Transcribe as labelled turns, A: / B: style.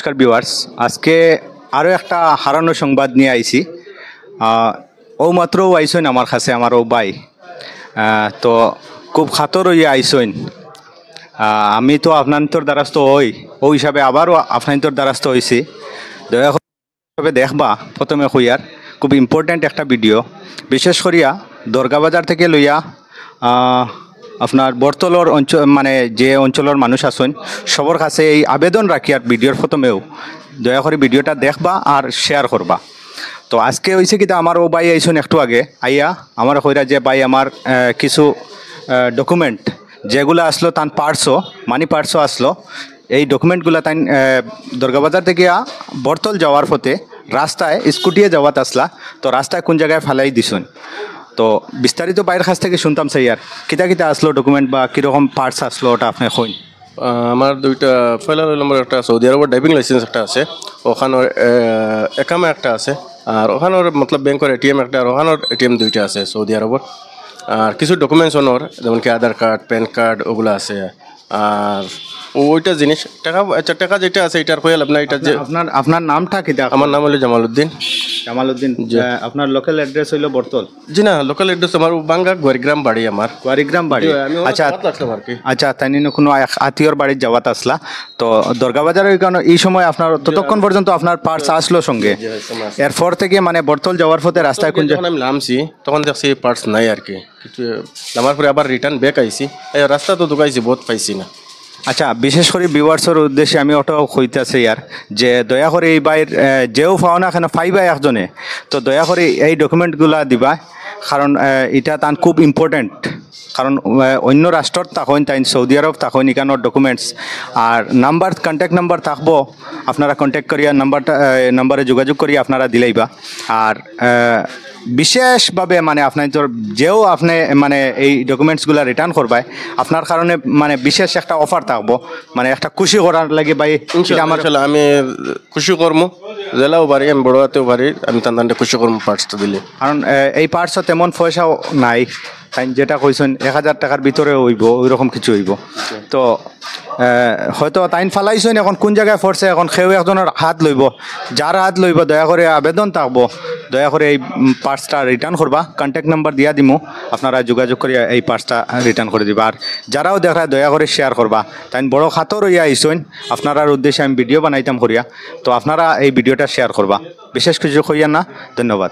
A: নমস্কার ভিউয়ার্স, আজকে আরও একটা হারানো সংবাদ নিয়ে আইছি। ও মাত্র আইসইন আমার কাছে, আমার ও ভাই তো খুব খাতর হইয়া আইসইন। আমি তো আপনার দ্বারাস্ত হই, ও হিসাবে আবারও আপনার দ্বারাস্ত হয়েছি। দয়া করে দেখবা প্রথমে হইয়ার খুব ইম্পর্ট্যান্ট একটা ভিডিও, বিশেষ করিয়া দরগাবাজার থেকে লইয়া আপনার বর্তলর অঞ্চল মানে যে অঞ্চলের মানুষ আছেন সবার কাছে এই আবেদন রাখি আর ভিডিওর প্রথমেও দয়া করে ভিডিওটা দেখবা আর শেয়ার করবা। তো আজকে হয়েছে কি আমার ও ভাই আইসুন একটু আগে আইয়া আমার কইরা যে ভাই আমার কিছু ডকুমেন্ট যেগুলো আসলো তান পার্টসও মানি পার্টসও আসলো, এই ডকুমেন্টগুলো তাই দরগাবাজার থেকে বর্তল যাওয়ার পথে রাস্তায় স্কুটিয়ে যাওয়াত আসলা, তো রাস্তায় কোন জায়গায় ফালাই দিছুন। তো বিস্তারিত বাইরের কাছ থেকে শুনতাম সেই আর কিতা কিতা আসলো ডকুমেন্ট বা কীরকম পার্টস আসলো ওটা আপনি কইন।
B: আমার দুইটা পয়লা নম্বর একটা সৌদি আরবের ড্রাইভিং লাইসেন্স একটা আছে, ওখানের একামা একটা আছে, আর ওখানের মতলব ব্যাংকের এটিএম একটা, আর ওখানের এটিএম দুইটা আছে সৌদি আরবের। আর কিছু ডকুমেন্টস ওনার যেমন কি আধার কার্ড, প্যান কার্ড ওগুলো আছে। আর ওইটা জিনিস টাকা টাকা যেটা আছে এটার কইল আপনার এটা যে
A: আপনার নামটা কি?
B: আমার নাম হলো জামালউদ্দিন।
A: জামালউদ্দিন, আপনার লোকাল অ্যাড্রেস হইলো বর্তল?
B: জি না, লোকাল অ্যাড্রেস আমার বাঙ্গা গোয়ারিগ্রাম বাড়ি, আমার
A: গোয়ারিগ্রাম বাড়ি। আচ্ছা আচ্ছা, তাই কোনো আত্মীয়র বাড়ির যাওয়াত আসলা, তো দরগাবাজারের কারণে এই সময় আপনার ততক্ষণ পর্যন্ত আপনার পার্টস আসলো সঙ্গে, এরপর থেকে মানে বর্তল যাওয়ার পথে রাস্তায় কোন
B: যখন আমি নামছি তখন দেখছি পার্টস নাই আর কি কিছু, নামার পরে আবার রিটার্ন ব্যাক আইছি, রাস্তা তো ঢুকাইছি বহুত পাইছি না।
A: আচ্ছা, বিশেষ করে ভিউয়ার্সের উদ্দেশ্যে আমি ওটাও কইতেছি আর যে দয়া করে এই বাইর যেও পাও না কেন পাইবা একজনে, তো দয়া করে এই ডকুমেন্টগুলা দিবা, কারণ এটা তান খুব ইম্পর্টেন্ট। কারণ অন্য রাষ্ট্রত থাকেন, তাই সৌদি আরব থাকেন, এখানোর documents are number contact number থাকবো, আপনারা কন্ট্যাক্ট করিয়া নাম্বারে যোগাযোগ করিয়া আপনারা দিলেইবা। আর বিশেষভাবে মানে আপনার যেও আপনি মানে এই ডকুমেন্টসগুলো রিটার্ন করবাই, আপনার কারণে মানে বিশেষ একটা অফার থাকবো, মানে একটা খুশি করার লাগে ভাই।
B: আমার আমি খুশি করবো, জেলাও পারি, আমি বড় হাতেও পারি, আমি তার খুশি করবো পার্টসটা দিলে।
A: কারণ এই পার্টসও তেমন পয়সাও নাই, তাই যেটা কইছেন 1000 টাকার ভিতরে হইব, ওই রকম কিছু হইব। তো হয়তো তাইন ফালাইছেন, এখন কোন জায়গায় পড়ছে, এখন সেও একজনের হাত লইব, যার হাত লইব দয়া করে আবেদন থাকবো, দয়া করে এই পার্টসটা রিটার্ন করবা। কন্ট্যাক্ট নাম্বার দিয়া দিমু, আপনারা যোগাযোগ করিয়া এই পার্টসটা রিটার্ন করে দিবা। আর যারাও দেখায় দয়া করে শেয়ার করবা, তাই বড় খাতর হইয়া আইসেন, আপনার উদ্দেশ্যে আমি ভিডিও বানাইতাম করিয়া, তো আপনারা এই ভিডিওটা শেয়ার করবা, বিশেষ কিছু কইয়া না। ধন্যবাদ।